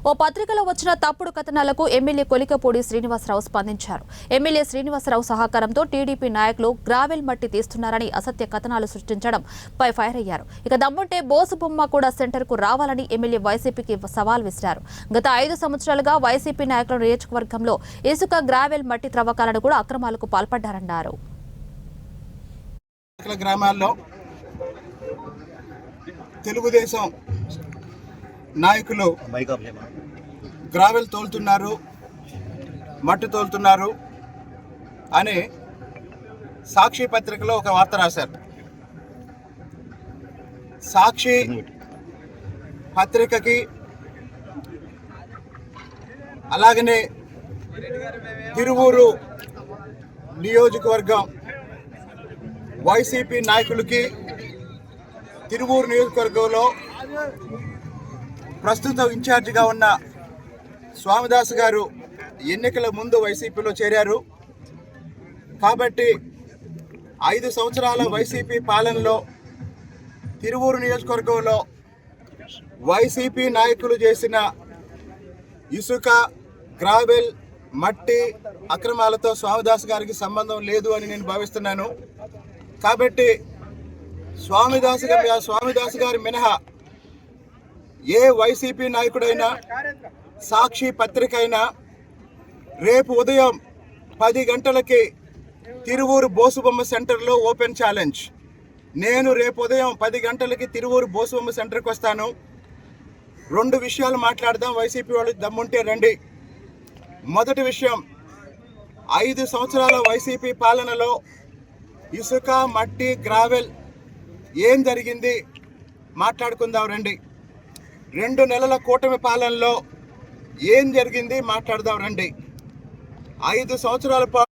ఓ పత్రికలో వచ్చిన తప్పుడు కథనాలకు ఎమ్మెల్యే కొలికపూడి శ్రీనివాసరావు స్పందించారు. ఎమ్మెల్యే శ్రీనివాసరావు సహకారంతో టీడీపీ నాయకులు గ్రావెల్ మట్టి తీస్తున్నారని అసత్య కథనాలు సృష్టించడం పై ఫైర్ అయ్యారు. ఇక దమ్ముంటే బోసు బొమ్మ కూడా సెంటర్ కు రావాలని ఎమ్మెల్యే వైసీపీకి సవాల్ విసిరారు. గత 5 సంవత్సరాలుగా వైసీపీ నాయకుల నియోజకవర్గంలో ఇసుక గ్రావెల్ మట్టి త్రవ్వకాలను కూడా అక్రమాలకు పాల్పడ్డారన్నారు. గ్రామాల్లో తెలుగుదేశం నాయకులు గ్రావెల్ తోలుతున్నారు, మట్టి తోలుతున్నారు అని సాక్షి పత్రికలో ఒక వార్త రాశారు. సాక్షి పత్రికకి అలాగనే తిరువూరు నియోజకవర్గం వైసీపీ నాయకులకి తిరువూరు నియోజకవర్గంలో ప్రస్తుత ఇన్ఛార్జిగా ఉన్న స్వామిదాస్ గారు ఎన్నికల ముందు వైసీపీలో చేరారు. కాబట్టి 5 సంవత్సరాల వైసీపీ పాలనలో తిరువూరు నియోజకవర్గంలో వైసీపీ నాయకులు చేసిన ఇసుక, గ్రావెల్, మట్టి అక్రమాలతో స్వామిదాస్ గారికి సంబంధం లేదు అని నేను భావిస్తున్నాను. కాబట్టి స్వామిదాస్ గారి మినహా ఏ వైసీపీ నాయకుడైనా, సాక్షి పత్రిక అయినా రేపు ఉదయం 10 గంటలకి తిరువూరు బోసుబొమ్మ సెంటర్లో ఓపెన్ ఛాలెంజ్. నేను రేపు ఉదయం 10 గంటలకి తిరువూరు బోసుబొమ్మ సెంటర్కి వస్తాను. 2 విషయాలు మాట్లాడదాం. వైసీపీ వాళ్ళు దమ్ముంటే రండి. మొదటి విషయం, 5 సంవత్సరాల వైసీపీ పాలనలో ఇసుక, మట్టి, గ్రావెల్ ఏం జరిగింది మాట్లాడుకుందాం రండి. 2 నెలల కూటమి పాలనలో ఏం జరిగింది మాట్లాడదాం రండి. 5 సంవత్సరాల